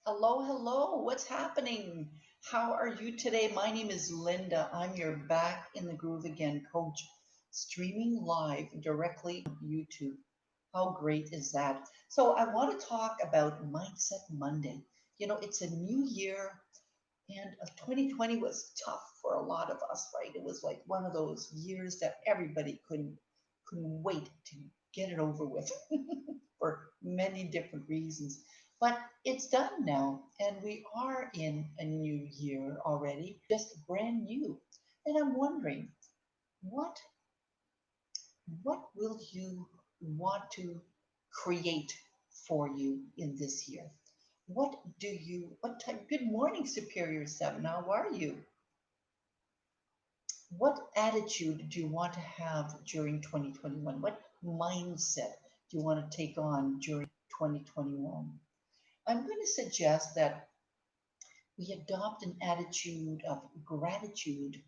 Hello, hello. What's happening? How are you today? My name is Linda. I'm your back in the groove again coach, streaming live directly on YouTube. How great is that? So, I want to talk about Mindset Monday. It's a new year, and 2020 was tough for a lot of us, right? It was like one of those years that everybody couldn't wait to get it over with for many different reasons. But it's done now, and we are in a new year already, just brand new. And I'm wondering, what what will you want to create for you in this year? What type? Good morning, Superior Seven. How are you? What attitude do you want to have during 2021? What mindset do you want to take on during 2021? I'm going to suggest that we adopt an attitude of gratitude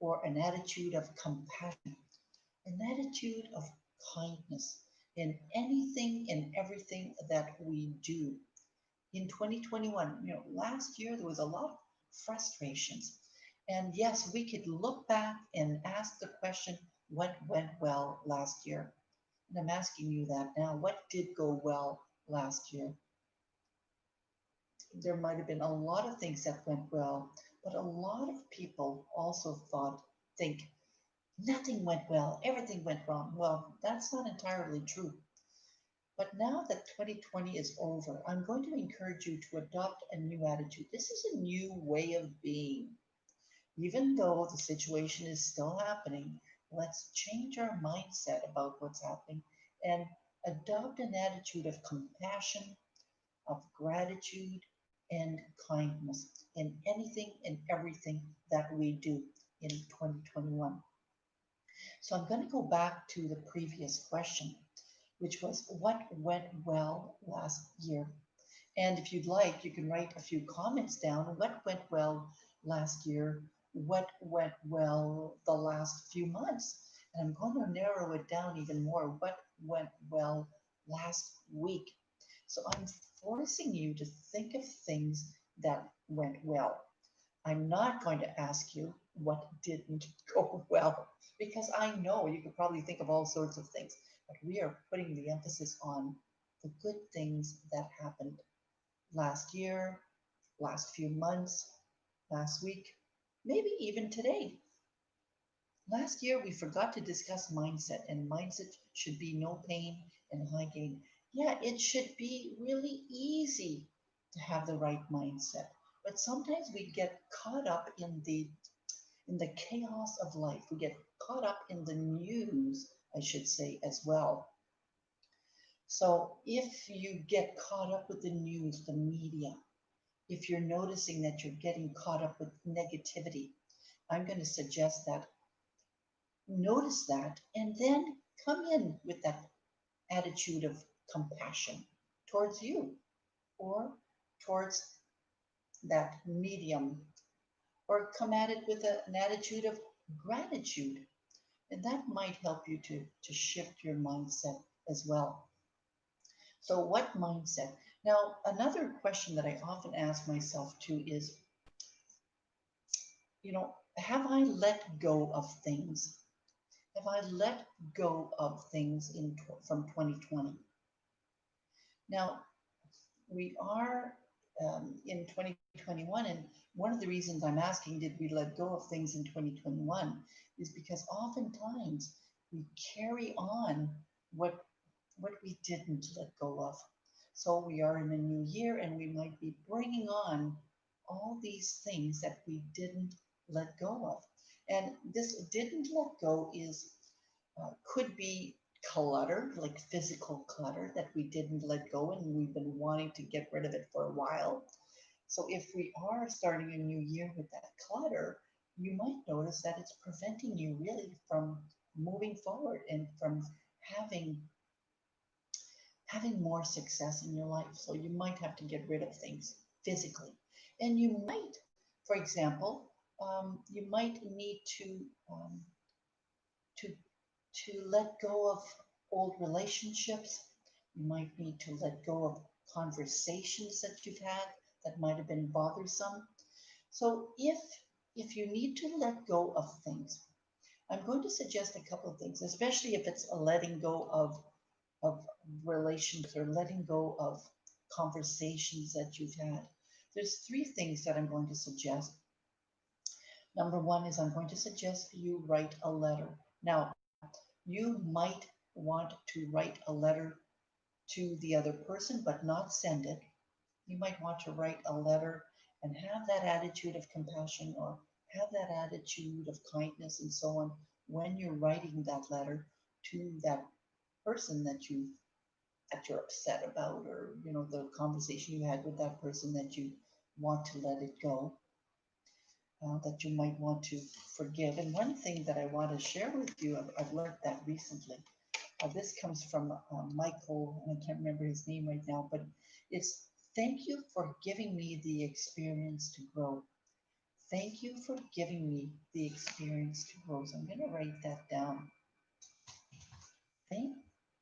or an attitude of compassion, an attitude of kindness in anything and everything that we do. In 2021, last year there was a lot of frustrations. And yes, we could look back and ask the question, what went well last year? And I'm asking you that now. What did go well last year? There might have been a lot of things that went well, but a lot of people also think nothing went well, everything went wrong. Well, that's not entirely true. But now that 2020 is over, I'm going to encourage you to adopt a new attitude. This is a new way of being. Even though the situation is still happening, let's change our mindset about what's happening and adopt an attitude of compassion, of gratitude, and kindness in anything and everything that we do in 2021. So I'm going to go back to the previous question, which was what went well last year? And if you'd like, you can write a few comments down. What went well last year? What went well the last few months? And I'm going to narrow it down even more. What went well last week? So I'm forcing you to think of things that went well. I'm not going to ask you what didn't go well because I know you could probably think of all sorts of things, but we are putting the emphasis on the good things that happened last year, last few months, last week, maybe even today. Last year, we forgot to discuss mindset, and mindset should be no pain and high gain. Yeah, it should be really easy to have the right mindset. But sometimes we get caught up in the chaos of life. We get caught up in the news, I should say, as well. So if you get caught up with the news, the media, if you're noticing that you're getting caught up with negativity, I'm going to suggest that notice that and then come in with that attitude of compassion towards you or towards that medium, or come at it with an attitude of gratitude. And that might help you to shift your mindset as well. So, what mindset? Now, another question that I often ask myself too is, have I let go of things? Have I let go of things from 2020? Now, we are in 2021, and one of the reasons I'm asking, did we let go of things in 2021, is because oftentimes we carry on what what we didn't let go of. So we are in a new year, and we might be bringing on all these things that we didn't let go of. And this didn't let go is could be clutter, like physical clutter that we didn't let go and we've been wanting to get rid of it for a while. So if we are starting a new year with that clutter, you might notice that it's preventing you really from moving forward and from having having more success in your life. So you might have to get rid of things physically. And you might, for example, you might need um, to let go of old relationships. You might need to let go of conversations that you've had that might have been bothersome. So if you need to let go of things, I'm going to suggest a couple of things, especially if it's a letting go of relations or letting go of conversations that you've had. There's three things that I'm going to suggest. Number one is I'm going to suggest you write a letter. Now, you might want to write a letter to the other person, but not send it. You might want to write a letter and have that attitude of compassion or have that attitude of kindness and so on when you're writing that letter to that person that you're upset about, or the conversation you had with that person that you want to let it go, that you might want to forgive. And one thing that I want to share with you, I've learned that recently. This comes from Michael, and I can't remember his name right now, but it's thank you for giving me the experience to grow. Thank you for giving me the experience to grow. So I'm going to write that down. Thank,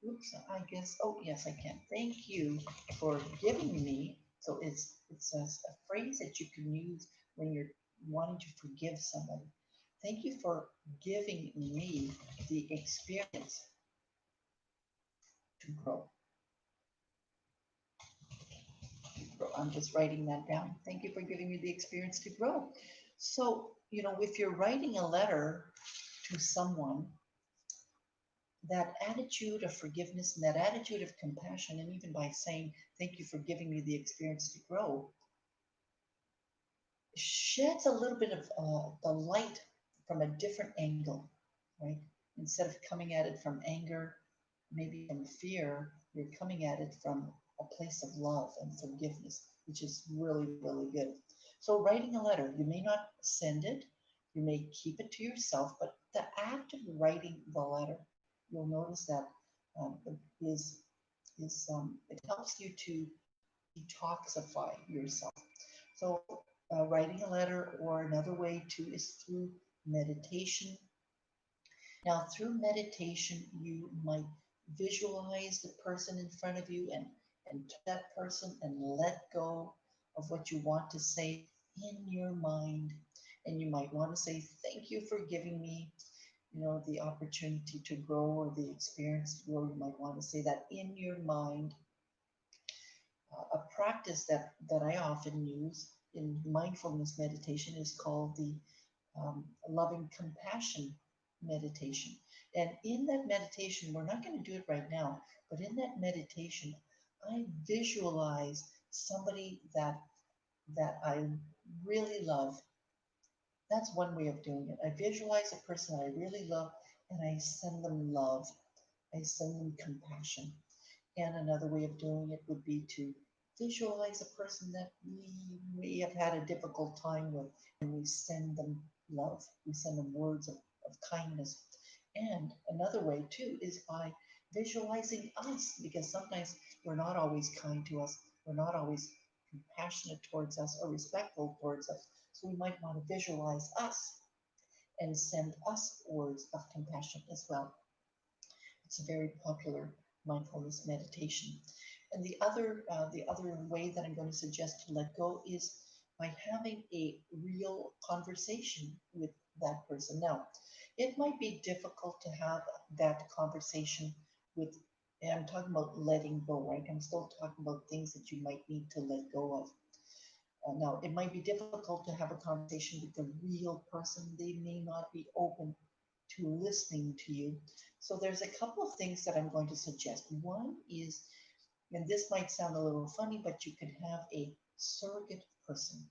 oops, I guess, oh yes, I can. Thank you for giving me. So it's a phrase that you can use when you're wanting to forgive somebody. Thank you for giving me the experience to grow. I'm just writing that down. Thank you for giving me the experience to grow. So, if you're writing a letter to someone, that attitude of forgiveness and that attitude of compassion, and even by saying, thank you for giving me the experience to grow, sheds a little bit of the light from a different angle, right? Instead of coming at it from anger, maybe from fear, you're coming at it from a place of love and forgiveness, which is really, really good. So, writing a letter, you may not send it, you may keep it to yourself, but the act of writing the letter, you'll notice that um, is it helps you to detoxify yourself. So, writing a letter, or another way too is through meditation. Now, through meditation, you might visualize the person in front of you and to that person and let go of what you want to say in your mind. And you might want to say, thank you for giving me, the opportunity to grow or the experience to grow. You might want to say that in your mind. A practice that I often use in mindfulness meditation is called the loving compassion meditation. And in that meditation, we're not going to do it right now, but in that meditation, I visualize somebody that I really love. That's one way of doing it. I visualize a person I really love and I send them love. I send them compassion. And another way of doing it would be to visualize a person that we may have had a difficult time with, and we send them love. We send them words of kindness. And another way, too, is by visualizing us, because sometimes we're not always kind to us, we're not always compassionate towards us or respectful towards us. So we might want to visualize us and send us words of compassion as well. It's a very popular mindfulness meditation. And the other way that I'm going to suggest to let go is by having a real conversation with that person. Now, it might be difficult to have that conversation with, and I'm talking about letting go, right? I'm still talking about things that you might need to let go of. Now, it might be difficult to have a conversation with the real person. They may not be open to listening to you. So there's a couple of things that I'm going to suggest. One is, and this might sound a little funny, but you could have a surrogate person.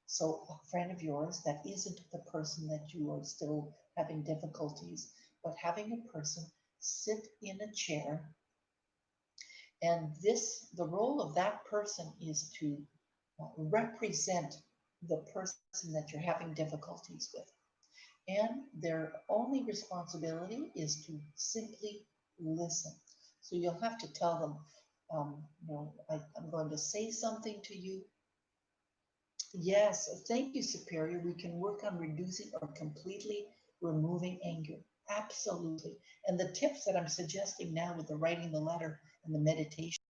So a friend of yours that isn't the person that you are still having difficulties, but having a person sit in a chair. And the role of that person is to represent the person that you're having difficulties with. And their only responsibility is to simply listen. So you'll have to tell them, I'm going to say something to you. Yes, thank you, Superior. We can work on reducing or completely removing anger. Absolutely. And the tips that I'm suggesting now with the writing the letter and the meditation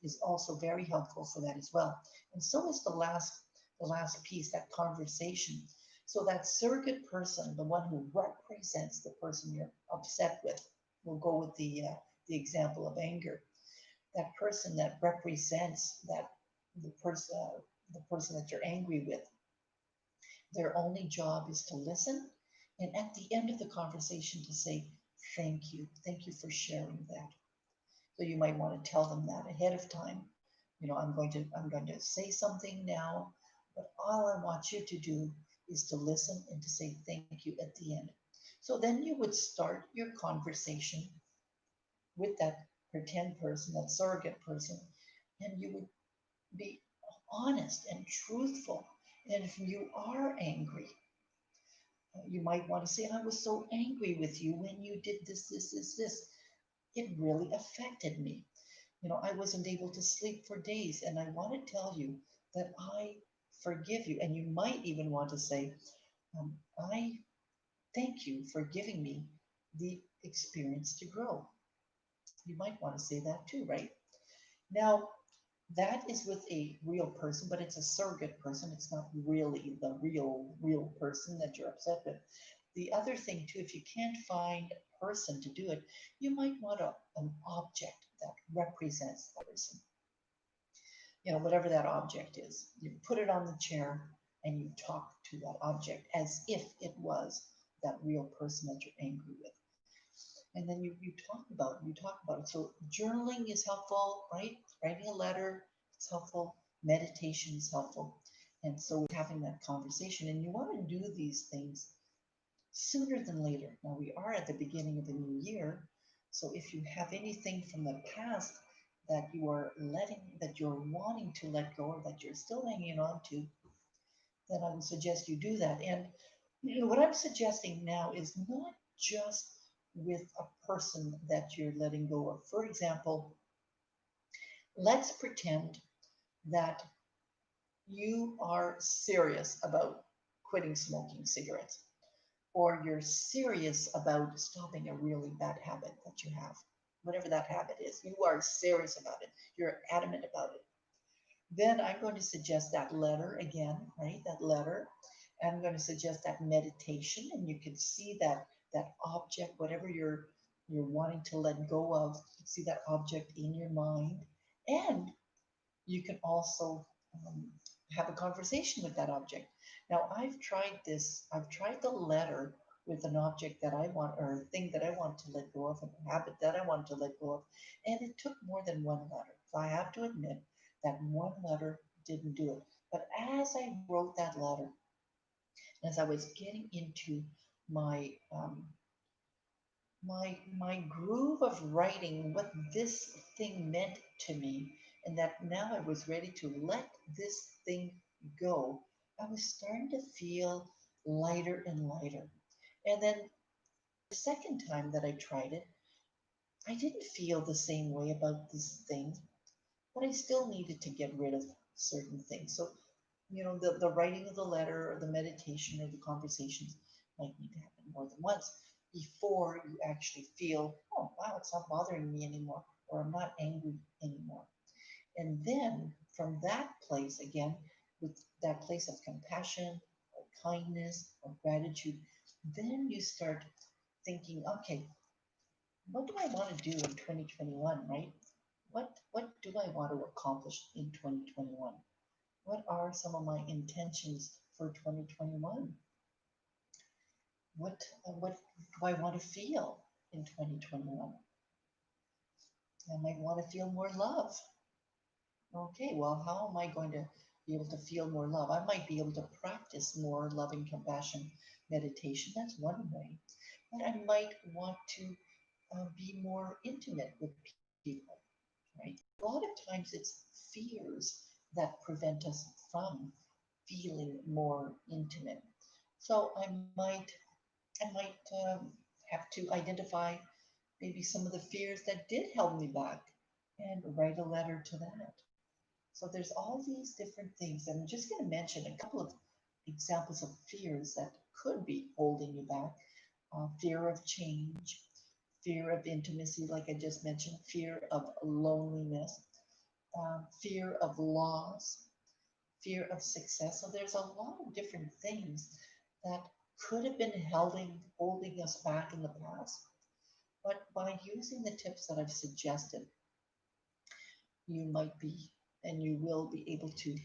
is also very helpful for that as well. And so is the last piece, that conversation. So that surrogate person, the one who represents the person you're upset with, we'll go with the example of anger. That person that represents that the person that you're angry with, their only job is to listen, and at the end of the conversation to say, thank you for sharing that. So you might want to tell them that ahead of time. I'm going to say something now, but all I want you to do is to listen and to say thank you at the end. So then you would start your conversation with that pretend person, that surrogate person, and you would be honest and truthful. And if you are angry, you might want to say, I was so angry with you when you did this. It really affected me. I wasn't able to sleep for days, and I want to tell you that I forgive you. And you might even want to say, I thank you for giving me the experience to grow. You might want to say that too, right? Now, that is with a real person, but it's a surrogate person. It's not really the real person that you're upset with. The other thing too, if you can't find a person to do it, you might want an object that represents the person. Whatever that object is, you put it on the chair and you talk to that object as if it was that real person that you're angry with. And then you talk about it. So journaling is helpful, right? Writing a letter is helpful. Meditation is helpful. And so having that conversation, and you want to do these things sooner than later. Now we are at the beginning of a new year. So if you have anything from the past that you're wanting to let go, or that you're still hanging on to, then I would suggest you do that. And what I'm suggesting now is not just with a person that you're letting go of. For example, let's pretend that you are serious about quitting smoking cigarettes, or you're serious about stopping a really bad habit that you have. Whatever that habit is, you are serious about it, you're adamant about it. Then I'm going to suggest that letter again, right? That letter. I'm going to suggest that meditation, and you can see that object, whatever you're wanting to let go of. You can see that object in your mind, and you can also have a conversation with that object. Now, I've tried this. I've tried the letter with an object that I want, or a thing that I want to let go of, a habit that I want to let go of, and it took more than one letter. So I have to admit that one letter didn't do it. But as I wrote that letter, as I was getting into my my groove of writing what this thing meant to me, and that now I was ready to let this thing go, I was starting to feel lighter and lighter. And then the second time that I tried it, I didn't feel the same way about this thing, but I still needed to get rid of certain things. So, the writing of the letter, or the meditation, or the conversations might need to happen more than once before you actually feel, oh, wow, it's not bothering me anymore, or I'm not angry anymore. And then from that place, again, with that place of compassion, or kindness, or gratitude, then you start thinking, okay, what do I want to do in 2021, right? What do I want to accomplish in 2021? What are some of my intentions for 2021? What do I want to feel in 2021? I might want to feel more love. Okay, well, how am I going to be able to feel more love? I might be able to practice more loving compassion meditation. That's one way. But I might want to be more intimate with people, right? A lot of times it's fears that prevent us from feeling more intimate. So I might have to identify maybe some of the fears that did hold me back, and write a letter to that. So there's all these different things. And I'm just going to mention a couple of examples of fears that could be holding you back. Fear of change, fear of intimacy, like I just mentioned, fear of loneliness, fear of loss, fear of success. So there's a lot of different things that could have been holding us back in the past. But by using the tips that I've suggested, you might be and you will be able to.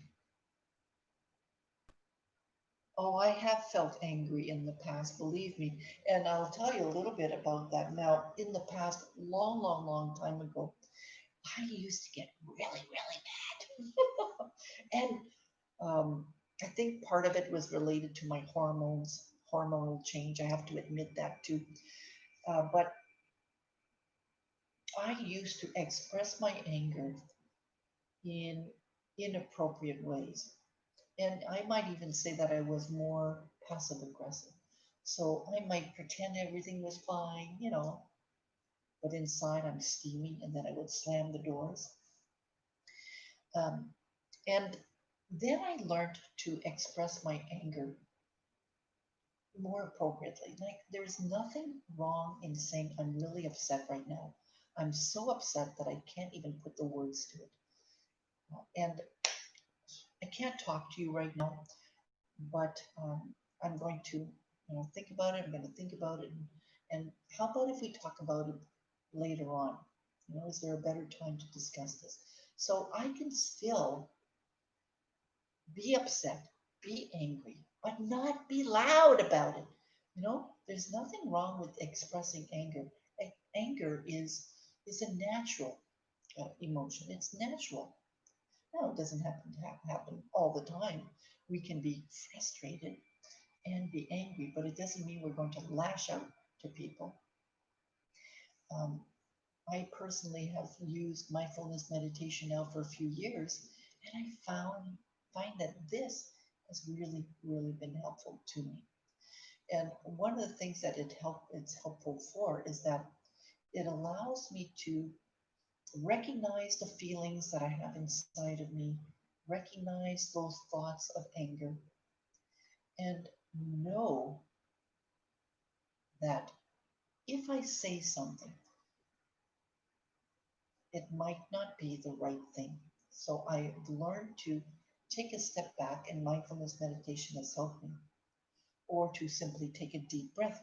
Oh, I have felt angry in the past, believe me. And I'll tell you a little bit about that. Now, in the past, long, long, long time ago, I used to get really, really mad. And I think part of it was related to my hormonal change. I have to admit that too. But I used to express my anger in inappropriate ways. And I might even say that I was more passive aggressive. So I might pretend everything was fine, but inside I'm steaming, and then I would slam the doors. Um, and then I learned to express my anger more appropriately. Like, there's nothing wrong in saying, I'm really upset right now. I'm so upset that I can't even put the words to it. And I can't talk to you right now, but I'm going to, think about it. I'm going to think about it. And how about if we talk about it later on? Is there a better time to discuss this? So I can still be upset, be angry, but not be loud about it. There's nothing wrong with expressing anger. Anger is a natural emotion. It's natural. Now, it doesn't happen all the time. We can be frustrated and be angry, but it doesn't mean we're going to lash out to people. Um, I personally have used mindfulness meditation now for a few years, and I find that this has really, really been helpful to me. And one of the things that it's helpful for is that it allows me to recognize the feelings that I have inside of me, recognize those thoughts of anger, and know that if I say something, it might not be the right thing. So I've learned to take a step back, and mindfulness meditation has helped me, or to simply take a deep breath.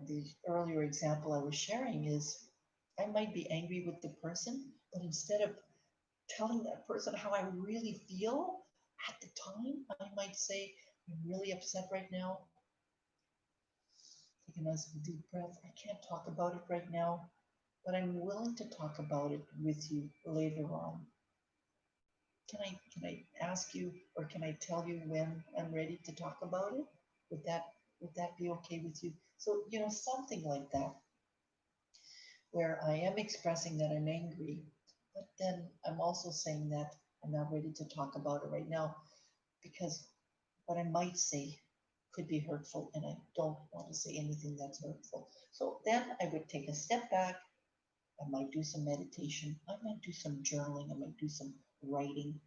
The earlier example I was sharing is I might be angry with the person, but instead of telling that person how I really feel at the time, I might say, I'm really upset right now. Take a nice deep breath. I can't talk about it right now, but I'm willing to talk about it with you later on. Can I ask you, or can I tell you when I'm ready to talk about it? Would that would that be okay with you? So, something like that, where I am expressing that I'm angry, but then I'm also saying that I'm not ready to talk about it right now because what I might say could be hurtful, and I don't want to say anything that's hurtful. So then I would take a step back. I might do some meditation. I might do some journaling. I might do some writing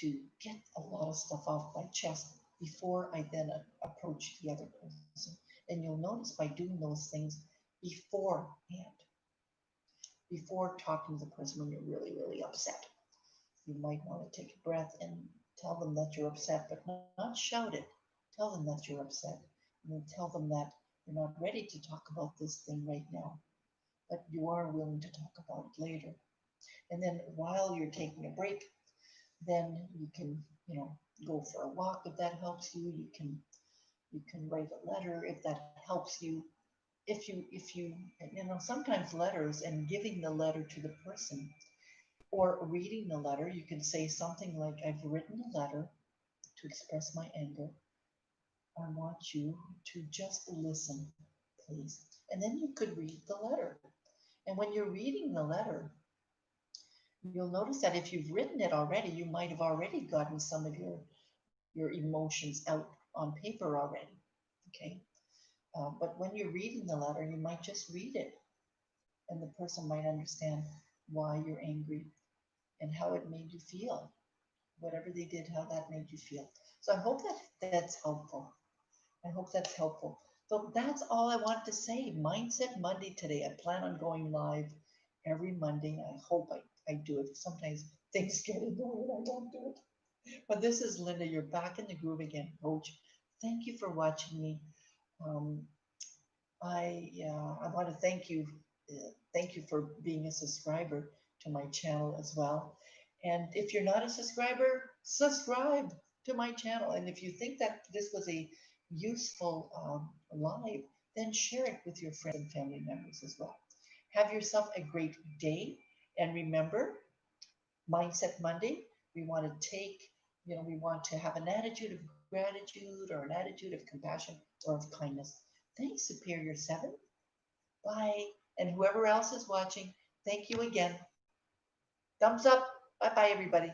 to get a lot of stuff off my chest before I then approach the other person. And you'll notice by doing those things beforehand, before talking to the person when you're really, really upset, you might want to take a breath and tell them that you're upset, but not shout it. Tell them that you're upset. And then tell them that you're not ready to talk about this thing right now, but you are willing to talk about it later. And then while you're taking a break, then you can, go for a walk if that helps you. You can write a letter if that helps you. If you sometimes letters and giving the letter to the person or reading the letter, you can say something like, I've written a letter to express my anger. I want you to just listen, please. And then you could read the letter. And when you're reading the letter, you'll notice that if you've written it already, you might have already gotten some of your emotions out on paper already. Okay. But when you're reading the letter, you might just read it, and the person might understand why you're angry and how it made you feel. Whatever they did, how that made you feel. So I hope that that's helpful. I hope that's helpful. So that's all I want to say. Mindset Monday today. I plan on going live every Monday. I hope I do it. Sometimes things get in the way and I don't do it. But this is Linda. You're back in the groove again, Coach. Thank you for watching me. Um, I want to thank you. Thank you for being a subscriber to my channel as well. And if you're not a subscriber, subscribe to my channel. And if you think that this was a useful live, then share it with your friends and family members as well. Have yourself a great day. And remember, Mindset Monday, we want to take, we want to have an attitude of gratitude or an attitude of compassion or of kindness. Thanks, Superior 7. Bye. And whoever else is watching, thank you again. Thumbs up. Bye bye, everybody.